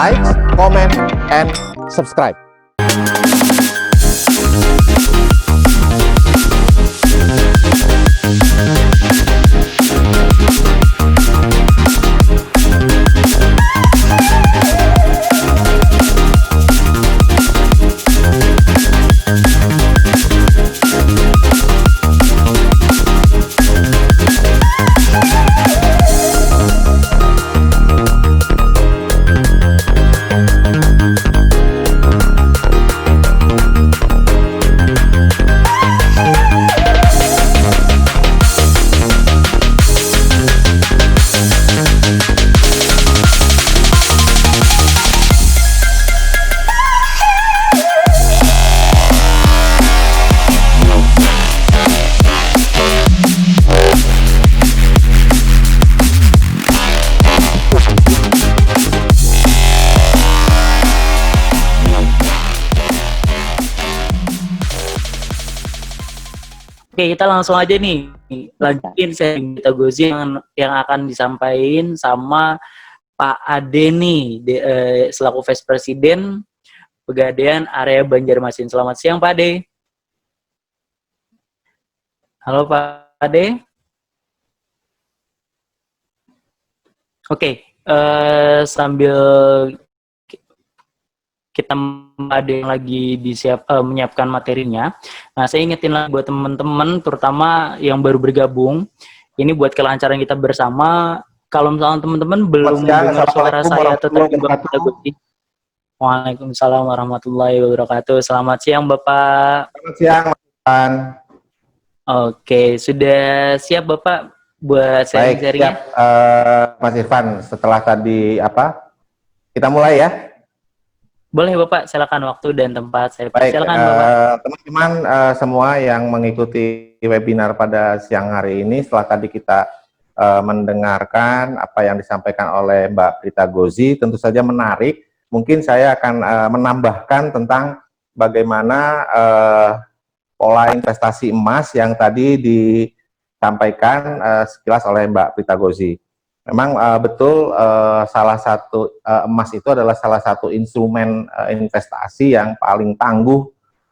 like, comment, and subscribe. Oke, kita langsung aja nih lanjutin sharing Pitagozi yang akan disampaikan sama Pak Ade nih selaku Vice Presiden Pegadaian Area Banjarmasin. Selamat siang Pak Ade. Halo Pak Ade. Oke, sambil kita ada yang lagi menyiapkan materinya. Nah, saya ingetin lagi buat teman-teman, terutama yang baru bergabung, ini buat kelancaran kita bersama. Kalau misalnya teman-teman belum dengar suara saya atau terjebak Pitagozi. Waalaikumsalam warahmatullahi wabarakatuh. Selamat siang Bapak. Selamat siang Mas. Oke, sudah siap Bapak buat sharing-sharingnya? Baik, siap Mas Irfan. Setelah tadi kita mulai ya. Boleh Bapak, silakan waktu dan tempat. Baik, silakan Bapak. Teman-teman semua yang mengikuti webinar pada siang hari ini, setelah tadi kita mendengarkan apa yang disampaikan oleh Mbak Pitagozi, tentu saja menarik. Mungkin saya akan menambahkan tentang bagaimana pola investasi emas yang tadi disampaikan sekilas oleh Mbak Pitagozi. Memang betul salah satu emas itu adalah salah satu instrumen investasi yang paling tangguh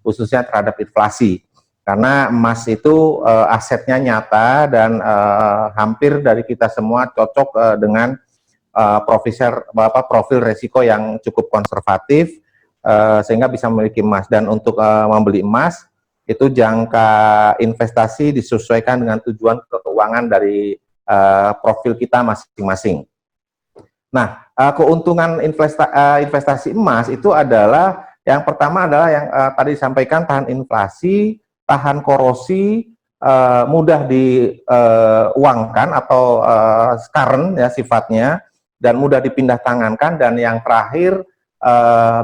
khususnya terhadap inflasi. Karena emas itu asetnya nyata dan hampir dari kita semua cocok dengan profil resiko yang cukup konservatif sehingga bisa memiliki emas. Dan untuk membeli emas itu jangka investasi disesuaikan dengan tujuan keuangan dari profil kita masing-masing. Nah, keuntungan investasi emas itu adalah yang pertama adalah yang tadi disampaikan, tahan inflasi, tahan korosi, mudah diuangkan atau current ya sifatnya, dan mudah dipindah tangankan, dan yang terakhir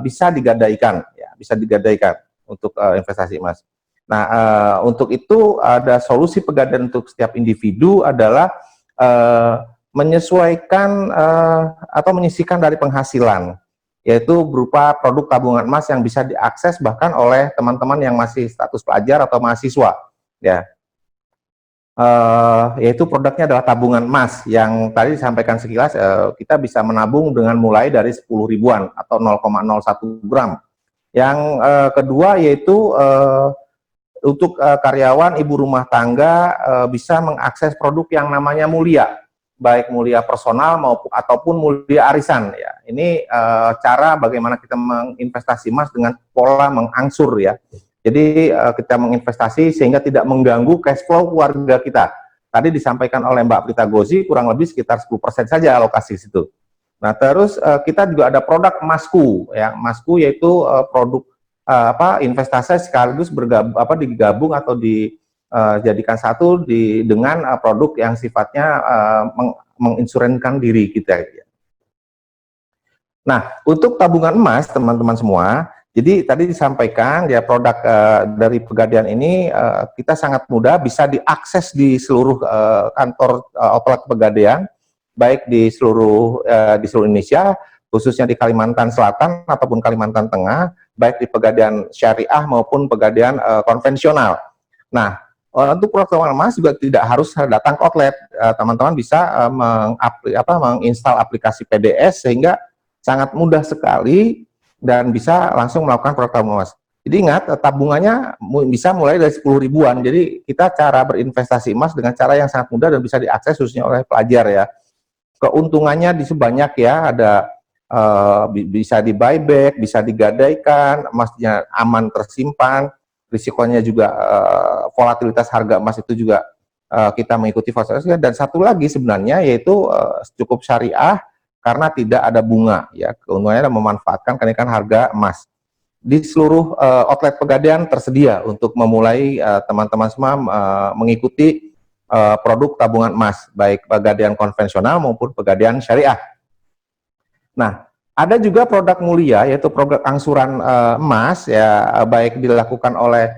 bisa digadaikan, ya, bisa digadaikan untuk investasi emas. Nah, untuk itu ada solusi Pegadaian untuk setiap individu adalah menyesuaikan atau menyisihkan dari penghasilan, yaitu berupa produk tabungan emas yang bisa diakses bahkan oleh teman-teman yang masih status pelajar atau mahasiswa, ya. Yaitu produknya adalah tabungan emas yang tadi disampaikan sekilas, kita bisa menabung dengan mulai dari 10 ribuan atau 0,01 gram. Yang kedua yaitu untuk karyawan ibu rumah tangga bisa mengakses produk yang namanya mulia, baik mulia personal ataupun mulia arisan, ya. Ini cara bagaimana kita menginvestasi emas dengan pola mengangsur, ya. Jadi kita menginvestasi sehingga tidak mengganggu cash flow keluarga kita. Tadi disampaikan oleh Mbak Pitagozi kurang lebih sekitar 10% saja alokasi situ. Nah, terus kita juga ada produk emasku, ya. Emasku yaitu produk investasi sekaligus digabung atau dijadikan satu dengan produk yang sifatnya menginsuransikan diri kita. Nah, untuk tabungan emas teman-teman semua, jadi tadi disampaikan ya produk dari Pegadaian ini kita sangat mudah bisa diakses di seluruh kantor outlet Pegadaian, baik di seluruh Indonesia, khususnya di Kalimantan Selatan ataupun Kalimantan Tengah, baik di Pegadaian syariah maupun Pegadaian konvensional. Nah, untuk produk emas juga tidak harus datang ke outlet. Teman-teman bisa menginstal aplikasi PDS sehingga sangat mudah sekali dan bisa langsung melakukan produk tabungan emas. Jadi ingat, tabungannya bisa mulai dari 10 ribuan. Jadi kita cara berinvestasi emas dengan cara yang sangat mudah dan bisa diakses khususnya oleh pelajar ya. Keuntungannya di sebanyak ya, ada bisa di buyback, bisa digadaikan, emasnya aman tersimpan, risikonya juga volatilitas harga emas itu juga kita mengikuti volatilitasnya. Dan satu lagi sebenarnya yaitu cukup syariah karena tidak ada bunga ya. Keuntungannya adalah memanfaatkan kenaikan harga emas. Di seluruh outlet Pegadaian tersedia untuk memulai teman-teman semua mengikuti produk tabungan emas, baik Pegadaian konvensional maupun Pegadaian syariah. Nah, ada juga produk mulia, yaitu produk angsuran emas, ya baik dilakukan oleh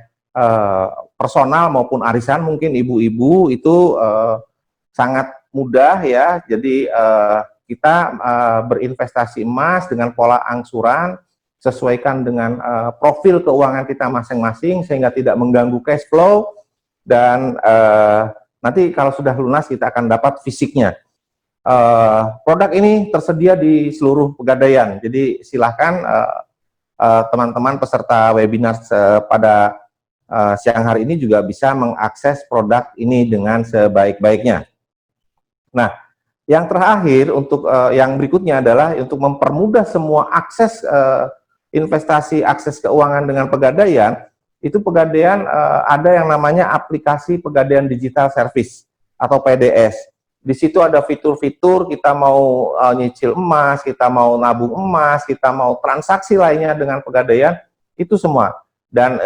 personal maupun arisan, mungkin ibu-ibu itu sangat mudah ya. Jadi kita berinvestasi emas dengan pola angsuran, sesuaikan dengan profil keuangan kita masing-masing sehingga tidak mengganggu cash flow, dan nanti kalau sudah lunas kita akan dapat fisiknya. Produk ini tersedia di seluruh Pegadaian, jadi silahkan teman-teman peserta webinar pada siang hari ini juga bisa mengakses produk ini dengan sebaik-baiknya. Nah, yang terakhir untuk yang berikutnya adalah untuk mempermudah semua akses investasi, akses keuangan dengan Pegadaian, itu Pegadaian ada yang namanya aplikasi Pegadaian Digital Service atau PDS. Di situ ada fitur-fitur, kita mau nyicil emas, kita mau nabung emas, kita mau transaksi lainnya dengan Pegadaian, itu semua. Dan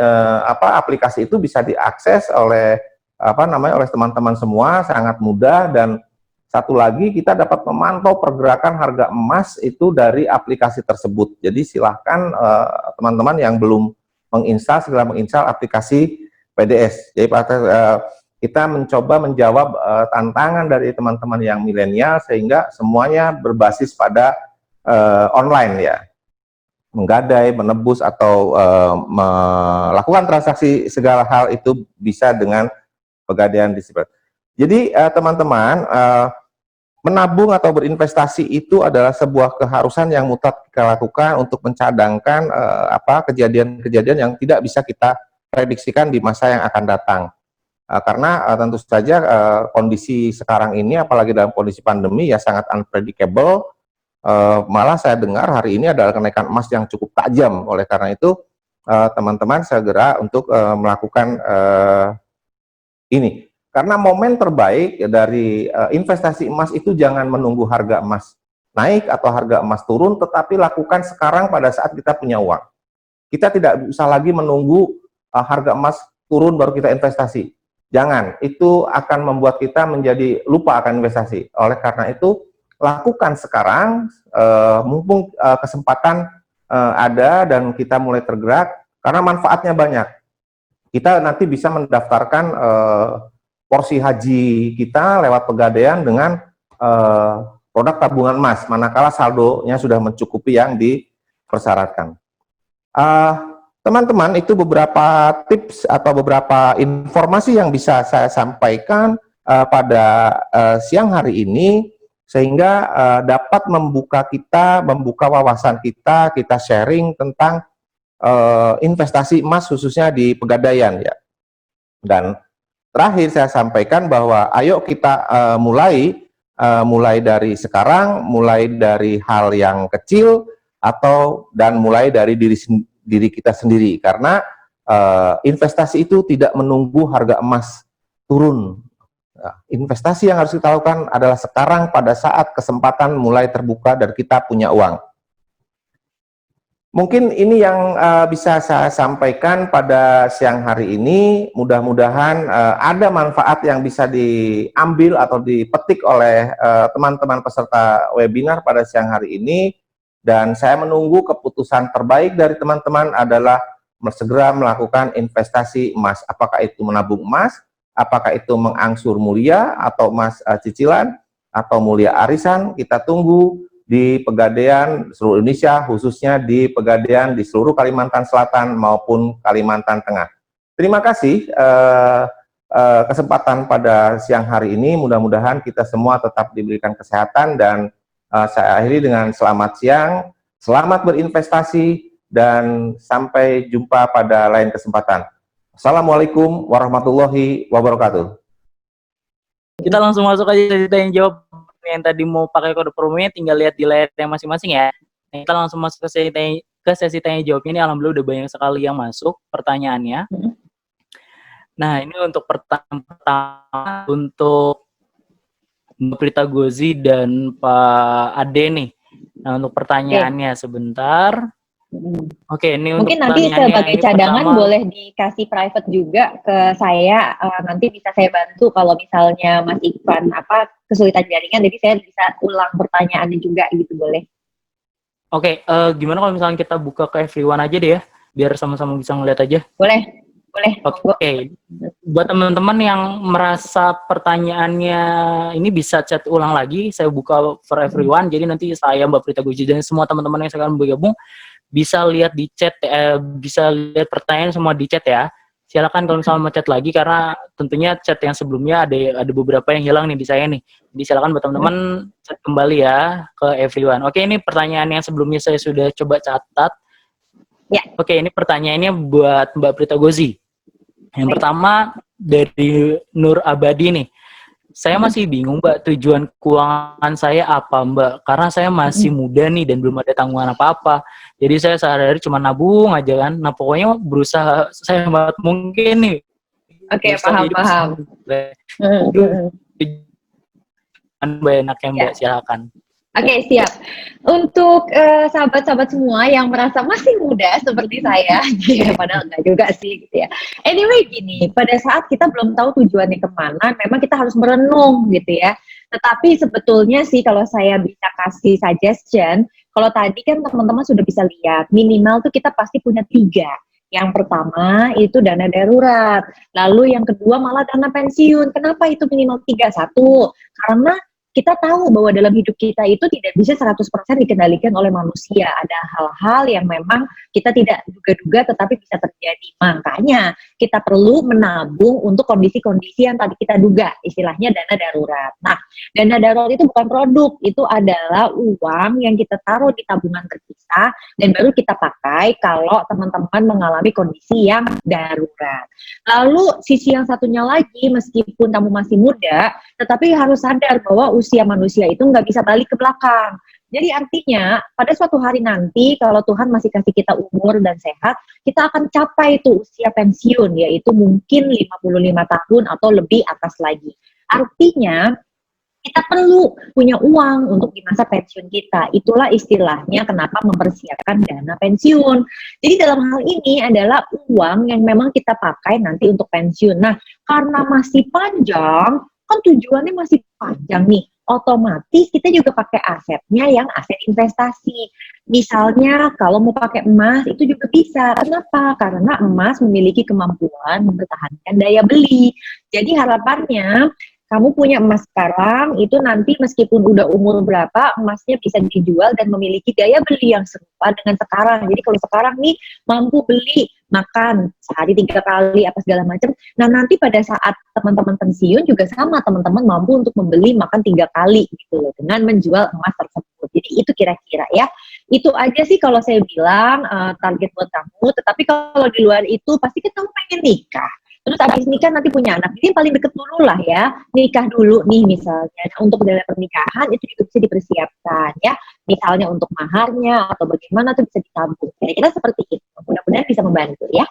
aplikasi itu bisa diakses oleh oleh teman-teman semua, sangat mudah. Dan satu lagi, kita dapat memantau pergerakan harga emas itu dari aplikasi tersebut. Jadi silahkan teman-teman yang belum menginstal, segera menginstal aplikasi PDS. Jadi kita mencoba menjawab tantangan dari teman-teman yang milenial sehingga semuanya berbasis pada online ya. Menggadai, menebus, atau melakukan transaksi segala hal itu bisa dengan Pegadaian Digital. Jadi teman-teman, menabung atau berinvestasi itu adalah sebuah keharusan yang mutlak kita lakukan untuk mencadangkan kejadian-kejadian yang tidak bisa kita prediksikan di masa yang akan datang. Karena tentu saja kondisi sekarang ini, apalagi dalam kondisi pandemi, ya sangat unpredictable. Malah saya dengar hari ini adalah kenaikan emas yang cukup tajam. Oleh karena itu, teman-teman segera untuk melakukan ini. Karena momen terbaik dari investasi emas itu jangan menunggu harga emas naik atau harga emas turun, tetapi lakukan sekarang pada saat kita punya uang. Kita tidak usah lagi menunggu harga emas turun baru kita investasi. Jangan, itu akan membuat kita menjadi lupa akan investasi. Oleh karena itu, lakukan sekarang, mumpung kesempatan ada dan kita mulai tergerak, karena manfaatnya banyak. Kita nanti bisa mendaftarkan porsi haji kita lewat Pegadaian dengan produk tabungan emas, manakala saldonya sudah mencukupi yang dipersyaratkan. Teman-teman, itu beberapa tips atau beberapa informasi yang bisa saya sampaikan pada siang hari ini, sehingga dapat membuka wawasan kita sharing tentang investasi emas khususnya di Pegadaian ya. Dan terakhir saya sampaikan bahwa ayo kita mulai dari sekarang, mulai dari hal yang kecil dan mulai dari diri kita sendiri, karena investasi itu tidak menunggu harga emas turun. Investasi yang harus kita lakukan adalah sekarang pada saat kesempatan mulai terbuka dan kita punya uang. Mungkin ini yang bisa saya sampaikan pada siang hari ini. Mudah-mudahan ada manfaat yang bisa diambil atau dipetik oleh teman-teman peserta webinar pada siang hari ini. Dan saya menunggu keputusan terbaik dari teman-teman adalah segera melakukan investasi emas. Apakah itu menabung emas, apakah itu mengangsur mulia atau emas cicilan, atau mulia arisan. Kita tunggu di Pegadaian seluruh Indonesia, khususnya di Pegadaian di seluruh Kalimantan Selatan maupun Kalimantan Tengah. Terima kasih kesempatan pada siang hari ini. Mudah-mudahan kita semua tetap diberikan kesehatan dan Saya akhiri dengan selamat siang, selamat berinvestasi, dan sampai jumpa pada lain kesempatan. Assalamualaikum warahmatullahi wabarakatuh. Kita langsung masuk aja sesi tanya jawab. Yang tadi mau pakai kode promonya tinggal lihat di layar yang masing-masing ya. Nah, kita langsung masuk ke sesi tanya jawabnya. Ini alhamdulillah udah banyak sekali yang masuk pertanyaannya. Nah, ini untuk pertanyaan pertama untuk Mbak Prita Gozi dan Pak Ade nih. Nah, untuk pertanyaannya sebentar. Oke, ini mungkin untuk nanti sebagai cadangan pertama, boleh dikasih private juga ke saya, nanti bisa saya bantu kalau misalnya Mas Ivan kesulitan jaringan, jadi saya bisa ulang pertanyaannya juga gitu, boleh? Oke, gimana kalau misalnya kita buka ke everyone aja deh ya, biar sama-sama bisa ngeliat aja. Boleh. Oke. Buat teman-teman yang merasa pertanyaannya ini bisa chat ulang lagi, saya buka for everyone, jadi nanti saya, Mbak Prita Gozi, dan semua teman-teman yang sekarang bergabung bisa lihat di chat, bisa lihat pertanyaan semua di chat ya. Silakan kalau misalnya mau chat lagi, karena tentunya chat yang sebelumnya ada beberapa yang hilang nih di saya nih. Jadi silakan buat teman-teman chat kembali ya ke everyone. Oke, ini pertanyaan yang sebelumnya saya sudah coba catat. Ya. Oke, ini pertanyaannya buat Mbak Prita Gozi. Yang pertama dari Nur Abadi nih. Saya masih bingung, Mbak, tujuan keuangan saya apa, Mbak? Karena saya masih muda nih dan belum ada tanggungan apa-apa. Jadi saya sehari-hari cuma nabung aja kan. Nah, pokoknya berusaha saya banget mungkin nih. Oke, paham. Mbak, enaknya Mbak, silakan. Oke, siap. Untuk sahabat-sahabat semua yang merasa masih muda seperti saya, ya, padahal enggak juga sih, gitu ya. Anyway, gini, pada saat kita belum tahu tujuannya kemana, memang kita harus merenung, gitu ya. Tetapi sebetulnya sih, kalau saya bisa kasih suggestion, kalau tadi kan teman-teman sudah bisa lihat, minimal tuh kita pasti punya 3. Yang pertama itu dana darurat, lalu yang kedua malah dana pensiun. Kenapa itu minimal 3? Satu, karena kita tahu bahwa dalam hidup kita itu tidak bisa 100% dikendalikan oleh manusia. Ada hal-hal yang memang kita tidak duga-duga tetapi bisa terjadi. Makanya kita perlu menabung untuk kondisi-kondisi yang tadi kita duga, istilahnya dana darurat. Nah, dana darurat itu bukan produk, itu adalah uang yang kita taruh di tabungan terpisah dan baru kita pakai kalau teman-teman mengalami kondisi yang darurat. Lalu sisi yang satunya lagi, meskipun kamu masih muda, tetapi harus sadar bahwa usia manusia itu nggak bisa balik ke belakang. Jadi artinya pada suatu hari nanti kalau Tuhan masih kasih kita umur dan sehat, kita akan capai itu usia pensiun, yaitu mungkin 55 tahun atau lebih atas lagi. Artinya kita perlu punya uang untuk di masa pensiun kita. Itulah istilahnya kenapa mempersiapkan dana pensiun. Jadi dalam hal ini adalah uang yang memang kita pakai nanti untuk pensiun. Nah, karena masih panjang, kan tujuannya masih panjang nih, otomatis kita juga pakai asetnya yang aset investasi. Misalnya kalau mau pakai emas itu juga bisa. Kenapa? Karena emas memiliki kemampuan mempertahankan daya beli. Jadi harapannya kamu punya emas sekarang, itu nanti meskipun udah umur berapa, emasnya bisa dijual dan memiliki daya beli yang serupa dengan sekarang. Jadi kalau sekarang nih mampu beli makan sehari 3 kali apa segala macam, nah nanti pada saat teman-teman pensiun juga sama, teman-teman mampu untuk membeli makan 3 kali gitu loh, dengan menjual emas tersebut. Jadi itu kira-kira ya. Itu aja sih kalau saya bilang target buat kamu. Tetapi kalau di luar itu pasti kan kamu pengen nikah. Terus habis nikah nanti punya anak, jadi paling deket dulu lah ya, nikah dulu nih misalnya. Nah, untuk dana pernikahan itu juga bisa dipersiapkan ya, misalnya untuk maharnya atau bagaimana tuh bisa ditabung. Kira-kira seperti itu, mudah-mudahan bisa membantu ya.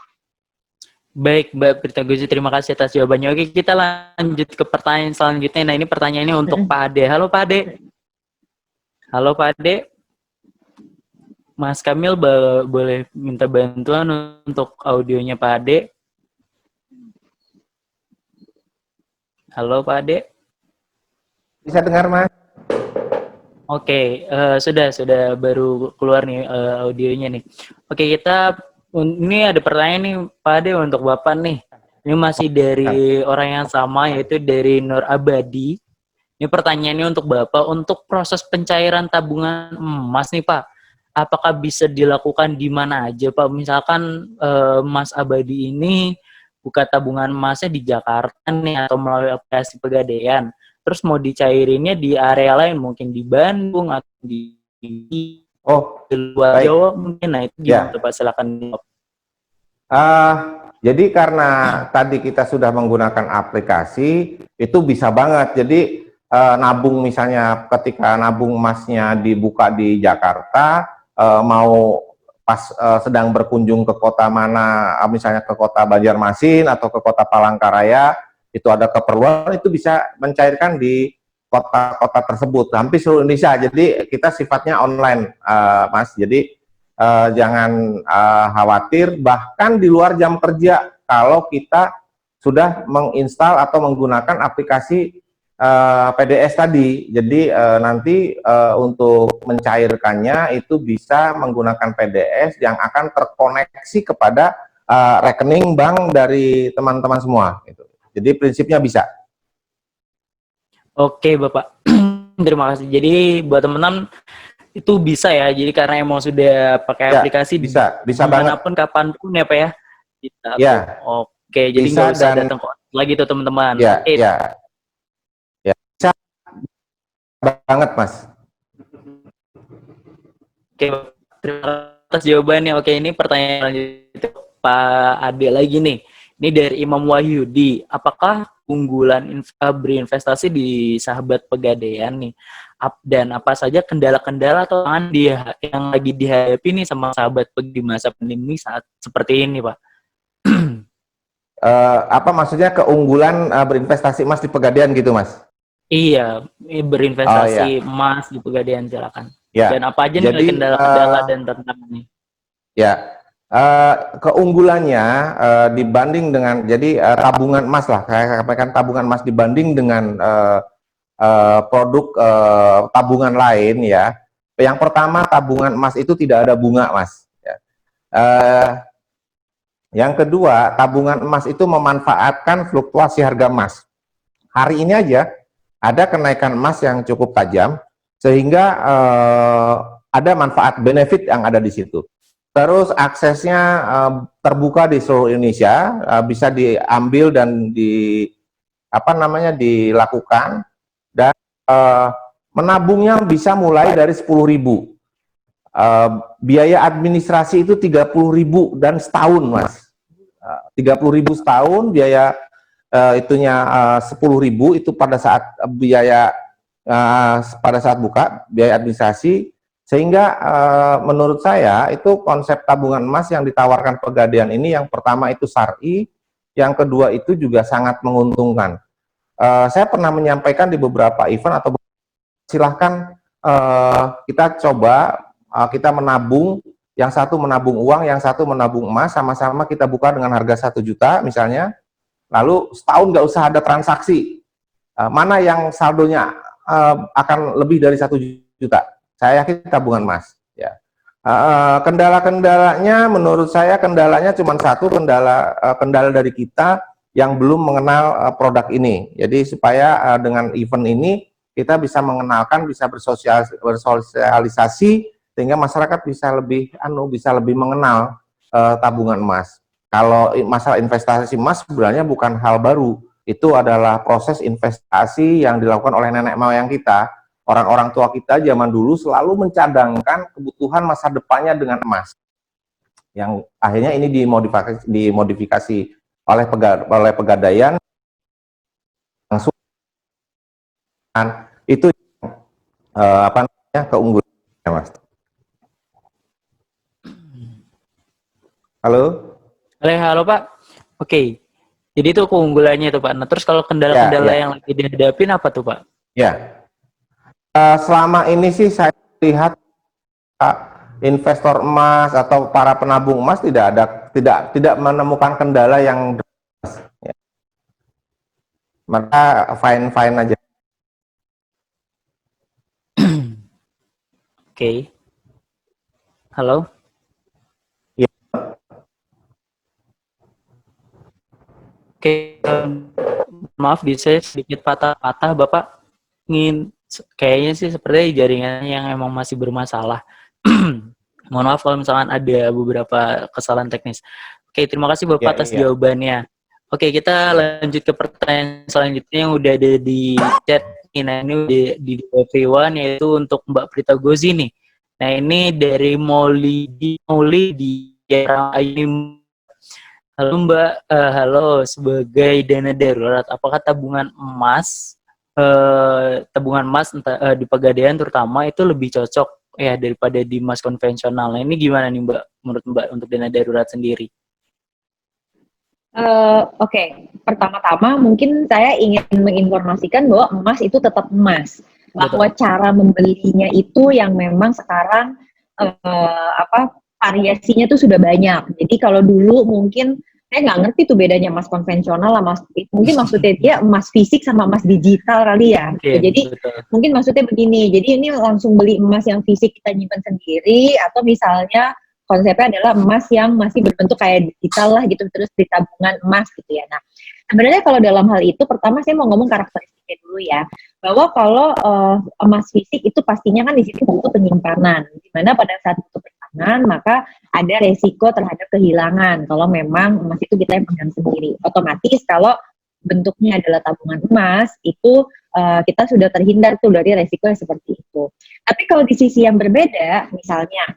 Baik, Mbak Prita Gozi, terima kasih atas jawabannya. Oke, kita lanjut ke pertanyaan selanjutnya. Nah, ini pertanyaannya untuk Pak Ade. Halo Pak Ade. Halo Pak Ade. Mas Kamil boleh minta bantuan untuk audionya Pak Ade. Halo Pak Ade. Bisa dengar, Mas? Oke, sudah baru keluar nih audionya nih. Oke, ini ada pertanyaan nih Pak Ade untuk Bapak nih. Ini masih dari orang yang sama, yaitu dari Nur Abadi. Ini pertanyaannya untuk Bapak, untuk proses pencairan tabungan emas nih Pak, apakah bisa dilakukan di mana aja Pak? Misalkan Mas Abadi ini buka tabungan emasnya di Jakarta nih atau melalui aplikasi Pegadaian. terus mau dicairinnya di area lain, mungkin di Bandung atau di Oh, luar baik. Jawa mungkin. Nah itu Ya. gimana tuh Pak? Silakan. Jadi karena tadi kita sudah menggunakan aplikasi, itu bisa banget. Jadi nabung misalnya ketika nabung emasnya dibuka di Jakarta, mau pas sedang berkunjung ke kota mana, misalnya ke kota Banjarmasin atau ke kota Palangkaraya, itu ada keperluan, itu bisa mencairkan di kota-kota tersebut, hampir seluruh Indonesia. Jadi kita sifatnya online, Mas. Jadi jangan khawatir, bahkan di luar jam kerja, kalau kita sudah menginstal atau menggunakan aplikasi PDS tadi. Jadi nanti untuk mencairkannya itu bisa menggunakan PDS yang akan terkoneksi kepada rekening bank dari teman-teman semua. Gitu. Jadi prinsipnya bisa. Oke Bapak, terima kasih. Jadi buat teman-teman itu bisa ya. Jadi karena emang sudah pakai Ya, aplikasi, bisa banget. dimanapun kapanpun ya Pak ya. Bisa Ya, tuh. Oke, jadi bisa nggak usah dan datang kok lagi tuh teman-teman. ya, Oke, ya, ya, bisa banget Mas. oke, terima kasih atas jawabannya. Oke, ini pertanyaan lanjut Pak Ade lagi nih. Ini dari Imam Wahyudi. Apakah unggulan berinvestasi di sahabat pegadaian nih? Dan apa saja kendala-kendala atau tantangan dia yang lagi dihadapi nih sama sahabat di masa pandemi saat seperti ini, Pak? Apa maksudnya keunggulan berinvestasi emas di Pegadaian gitu Mas? Iya, Oh berinvestasi ya, emas di pegadaian silakan. ya. Dan apa aja nih Jadi kendala-kendala dan tantangannya? ya, keunggulannya dibanding dengan, jadi tabungan emas lah, saya sampaikan tabungan emas dibanding dengan produk tabungan lain ya. Yang pertama, tabungan emas itu tidak ada bunga Mas. Ya. Yang kedua, tabungan emas itu memanfaatkan fluktuasi harga emas. Hari ini aja ada kenaikan emas yang cukup tajam, sehingga ada manfaat benefit yang ada di situ. Terus aksesnya terbuka di seluruh Indonesia, bisa diambil dan dilakukan, dan menabungnya bisa mulai dari 10.000. Biaya administrasi itu 30.000 dan setahun Mas. 30.000 setahun, biaya itunya 10.000 itu pada saat buka, biaya administrasi. Sehingga menurut saya itu konsep tabungan emas yang ditawarkan Pegadaian ini, yang pertama itu syar'i, yang kedua itu juga sangat menguntungkan. Saya pernah menyampaikan di beberapa event, atau silahkan kita coba, kita menabung, yang satu menabung uang, yang satu menabung emas, sama-sama kita buka dengan harga 1 juta misalnya, lalu setahun nggak usah ada transaksi. Mana yang saldonya akan lebih dari 1 juta? Saya yakin tabungan emas. Ya. Kendala-kendalanya menurut saya kendalanya cuma satu, kendala dari kita yang belum mengenal produk ini. Jadi supaya dengan event ini kita bisa mengenalkan, bisa bersosialisasi, sehingga masyarakat bisa lebih mengenal tabungan emas. Kalau masalah investasi emas sebenarnya bukan hal baru. Itu adalah proses investasi yang dilakukan oleh nenek moyang kita. Orang-orang tua kita zaman dulu selalu mencadangkan kebutuhan masa depannya dengan emas. Yang akhirnya ini dimodifikasi oleh Pegadaian. Langsung itu keunggulan, Mas. Halo? Halo Pak. Oke. Jadi itu keunggulannya itu Pak. Nah terus kalau kendala-kendala yang lagi dihadapin apa tuh Pak? Ya. Selama ini sih saya lihat investor emas atau para penabung emas tidak menemukan kendala yang deras. Ya. Maka fine aja. Oke. Halo? Ya. Oke. Maaf bisa sedikit patah-patah Bapak. Kayaknya sih seperti jaringannya yang emang masih bermasalah. Mohon maaf kalau misalkan ada beberapa kesalahan teknis. Oke, terima kasih Bapak atas jawabannya. Oke, kita lanjut ke pertanyaan selanjutnya yang udah ada di chat Nah, ini di everyone, yaitu untuk Mbak Prita Gozi nih. Nah, ini dari Molly di Ayu. Halo Mbak, halo, sebagai dana darurat, apakah tabungan emas di Pegadaian terutama itu lebih cocok ya daripada di emas konvensional? Nah, ini gimana nih Mbak, menurut Mbak untuk dana darurat sendiri? Oke. Pertama-tama mungkin saya ingin menginformasikan bahwa emas itu tetap emas. Bahwa Betul. cara membelinya itu yang memang sekarang variasinya tuh sudah banyak. Jadi kalau dulu mungkin saya nggak ngerti tuh bedanya emas konvensional sama mungkin maksudnya dia emas fisik sama emas digital kali ya. Iya, Jadi betul. mungkin maksudnya begini. Jadi ini langsung beli emas yang fisik kita nyimpan sendiri atau misalnya konsepnya adalah emas yang masih berbentuk kayak digital lah gitu terus di tabungan emas gitu ya. Nah, sebenarnya kalau dalam hal itu pertama saya mau ngomong karakteristiknya dulu ya. Bahwa kalau emas fisik itu pastinya kan di situ butuh penyimpanan. Di mana pada saat butuh penyimpanan maka ada resiko terhadap kehilangan kalau memang emas itu kita yang pegang sendiri. Otomatis kalau bentuknya adalah tabungan emas itu kita sudah terhindar tuh dari resiko yang seperti itu. Tapi kalau di sisi yang berbeda, misalnya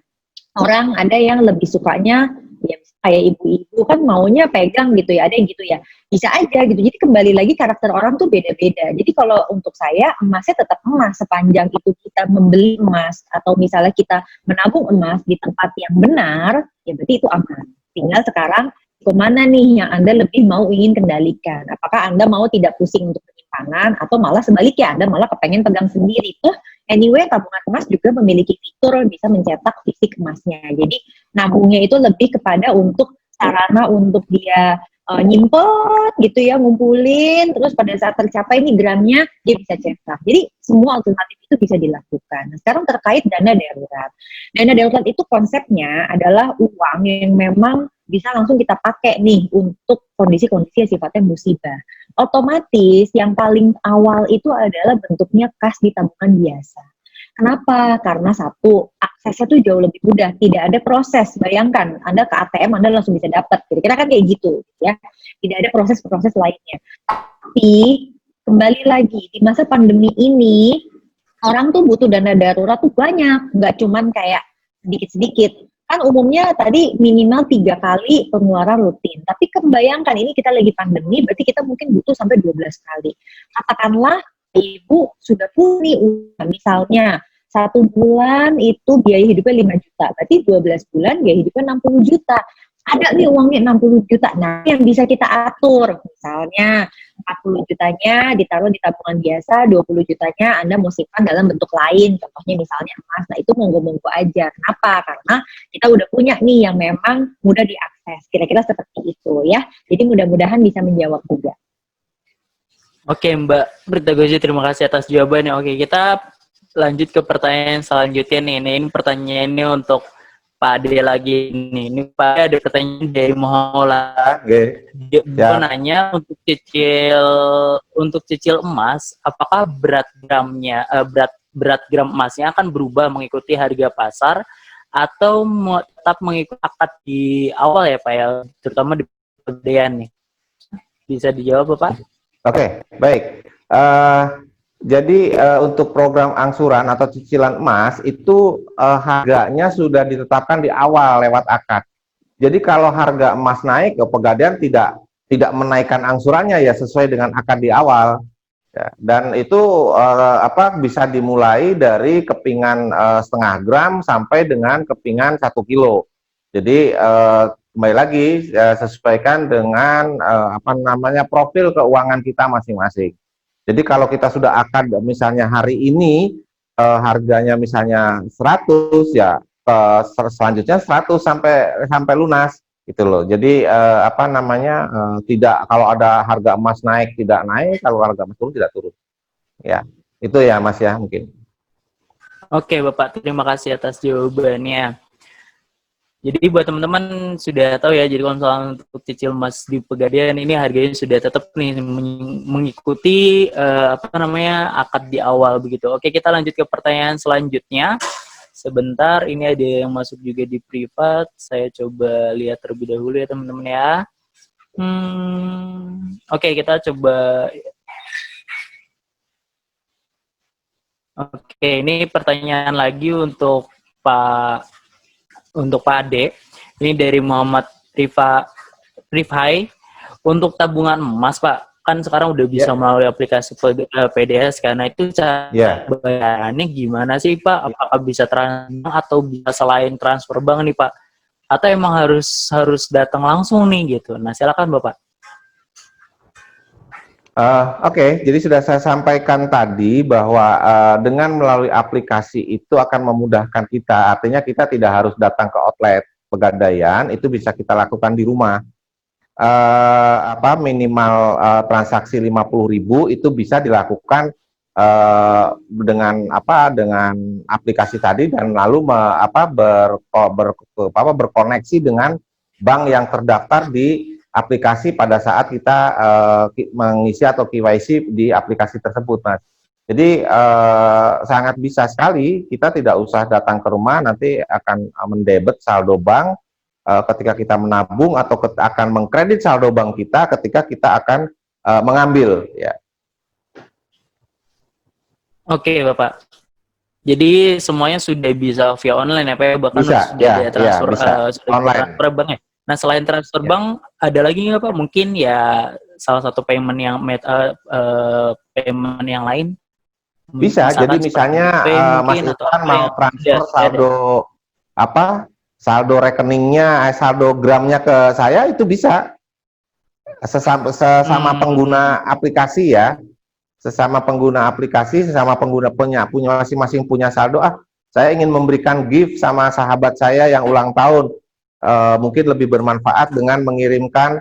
orang ada yang lebih sukanya ya kayak ibu-ibu kan maunya pegang gitu ya, ada yang gitu ya, bisa aja gitu. Jadi kembali lagi karakter orang tuh beda-beda. Jadi kalau untuk saya emasnya tetap emas sepanjang itu kita membeli emas atau misalnya kita menabung emas di tempat yang benar, ya berarti itu aman. Tinggal sekarang kemana nih yang Anda lebih mau ingin kendalikan? Apakah Anda mau tidak pusing untuk penyimpanan atau malah sebaliknya Anda malah kepengen pegang sendiri? Anyway, tabungan emas juga memiliki fitur bisa mencetak fisik emasnya. Jadi nabungnya itu lebih kepada untuk sarana untuk dia nyimpen gitu ya, ngumpulin, terus pada saat tercapai ini gramnya dia bisa cetak. Jadi semua alternatif itu bisa dilakukan. Nah, sekarang terkait dana darurat. Dana darurat itu konsepnya adalah uang yang memang bisa langsung kita pakai nih untuk kondisi-kondisi yang sifatnya musibah. Otomatis yang paling awal itu adalah bentuknya kas di tabungan biasa. Kenapa? Karena satu, aksesnya tuh jauh lebih mudah, tidak ada proses. Bayangkan, Anda ke ATM, Anda langsung bisa dapat. Kira-kira kan kayak gitu, ya. Tidak ada proses-proses lainnya. Tapi, kembali lagi, di masa pandemi ini, orang tuh butuh dana darurat tuh banyak. Nggak cuman kayak sedikit-sedikit. Kan umumnya tadi minimal 3 kali pengeluaran rutin. Tapi kebayangkan ini kita lagi pandemi, berarti kita mungkin butuh sampai 12 kali. Katakanlah ibu sudah punya uang, misalnya 1 bulan itu biaya hidupnya 5 juta, berarti 12 bulan biaya hidupnya 60 juta. Ada nih uangnya 60 juta, nah yang bisa kita atur, misalnya 40 jutanya ditaruh di tabungan biasa, 20 jutanya Anda mau simpan dalam bentuk lain, contohnya misalnya emas, nah itu monggo-monggo aja. Kenapa? Karena kita udah punya nih yang memang mudah diakses, kira-kira seperti itu ya. Jadi mudah-mudahan bisa menjawab juga. Oke Mbak Prita Gozi, terima kasih atas jawabannya. Oke, kita lanjut ke pertanyaan selanjutnya nih. Ini pertanyaannya untuk Pak Ade lagi nih. Ini Pak Ade ada pertanyaan dari Mohola. Dia nanya untuk cicil emas, apakah berat gram emasnya akan berubah mengikuti harga pasar atau tetap mengikuti akad di awal ya Pak ya, terutama di Pegadaian nih. Bisa dijawab Pak? Oke, baik. Jadi untuk program angsuran atau cicilan emas itu harganya sudah ditetapkan di awal lewat akad. Jadi kalau harga emas naik, Pegadaian tidak menaikkan angsurannya ya sesuai dengan akad di awal. Ya, dan itu bisa dimulai dari kepingan setengah gram sampai dengan kepingan 1 kilo. Jadi kembali lagi sesuaikan dengan profil keuangan kita masing-masing. Jadi kalau kita sudah akad misalnya hari ini harganya misalnya 100 ya selanjutnya 100 sampai lunas gitu loh. Jadi tidak, kalau ada harga emas naik tidak naik, kalau harga emas turun tidak turun. Ya, itu ya Mas ya mungkin. Oke Bapak, terima kasih atas jawabannya. Jadi buat teman-teman sudah tahu ya, jadi kalau misalnya untuk cicil emas di Pegadaian ini harganya sudah tetap nih mengikuti akad di awal begitu. Oke, kita lanjut ke pertanyaan selanjutnya. Sebentar, ini ada yang masuk juga di privat. Saya coba lihat terlebih dahulu ya teman-teman ya. Oke, kita coba. Oke, ini pertanyaan lagi Pak Pak Ade. Ini dari Muhammad Rifai. Untuk tabungan emas, Pak, kan sekarang udah bisa melalui aplikasi PDS, karena itu cara bayarannya gimana sih, Pak? Apakah bisa transfer atau bisa selain transfer bank nih, Pak? Atau emang harus datang langsung nih gitu? Nah, silakan Bapak. Oke, jadi sudah saya sampaikan tadi bahwa dengan melalui aplikasi itu akan memudahkan kita, artinya kita tidak harus datang ke outlet Pegadaian, itu bisa kita lakukan di rumah. Minimal transaksi 50.000 itu bisa dilakukan dengan aplikasi tadi, dan lalu berkoneksi dengan bank yang terdaftar di aplikasi pada saat kita mengisi atau KYC di aplikasi tersebut, Mas. Jadi sangat bisa sekali, kita tidak usah datang ke rumah, nanti akan mendebet saldo bank ketika kita menabung, atau akan mengkredit saldo bank kita ketika kita akan mengambil. Ya. Oke, Bapak. Jadi semuanya sudah bisa via online ya, Pak? Bahkan bisa, sudah ada transfer online. Transfer bank ya. Nah, selain transfer bank, ada lagi nggak, Pak? Mungkin ya salah satu payment yang payment yang lain. Bisa. Jadi misalnya Mas Irfan mau transfer saldo rekeningnya, saldo gramnya ke saya, itu bisa. Sesama pengguna aplikasi ya. Sesama pengguna aplikasi, sesama pengguna punya masing-masing punya saldo. Saya ingin memberikan gift sama sahabat saya yang ulang tahun. Mungkin lebih bermanfaat dengan mengirimkan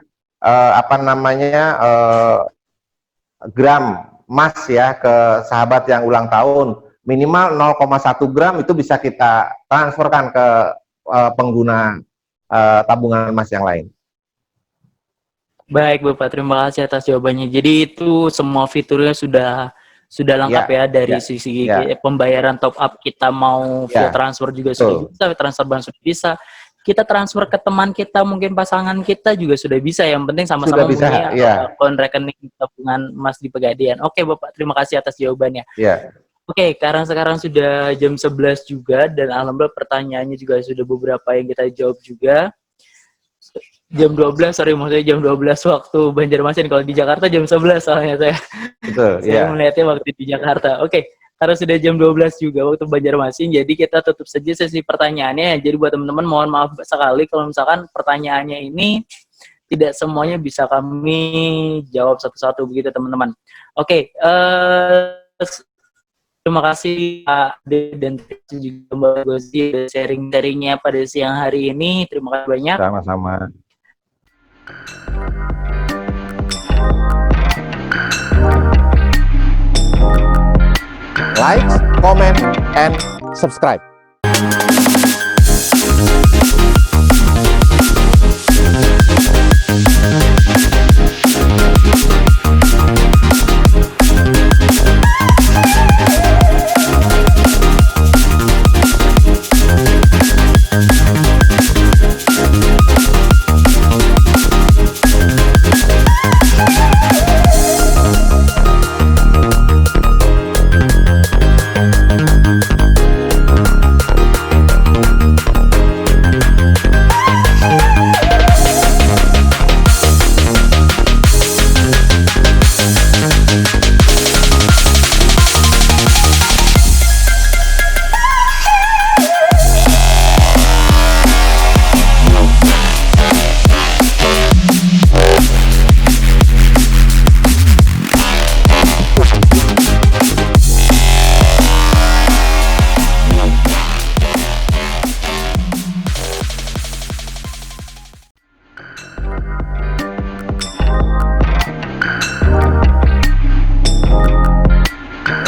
gram emas ya ke sahabat yang ulang tahun, minimal 0,1 gram, itu bisa kita transferkan ke pengguna tabungan emas yang lain. Baik Bapak, terima kasih atas jawabannya. Jadi itu semua fiturnya sudah lengkap ya, dari sisi pembayaran top up, kita mau via transfer juga sudah bisa, transfer bank sudah bisa. Kita transfer ke teman kita, mungkin pasangan kita juga sudah bisa. Yang penting sama-sama punya akun rekening tabungan emas di Pegadaian. Oke Bapak, terima kasih atas jawabannya. Oke, sekarang sudah jam 11 juga, dan alhamdulillah pertanyaannya juga sudah beberapa yang kita jawab juga. Jam 12, maksudnya jam 12 waktu Banjarmasin. Kalau di Jakarta jam 11 soalnya saya. Betul, saya melihatnya waktu di Jakarta. Oke. Karena sudah jam 12 juga waktu Banjarmasin, jadi kita tutup saja sesi pertanyaannya. Jadi buat teman-teman, mohon maaf sekali kalau misalkan pertanyaannya ini tidak semuanya bisa kami jawab satu-satu begitu teman-teman. Oke, terima kasih Pak De dan juga Mbak Gozi sharing-sharingnya pada siang hari ini. Terima kasih banyak. Sama-sama. Like, comment, and subscribe.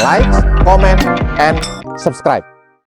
Like, comment, and subscribe.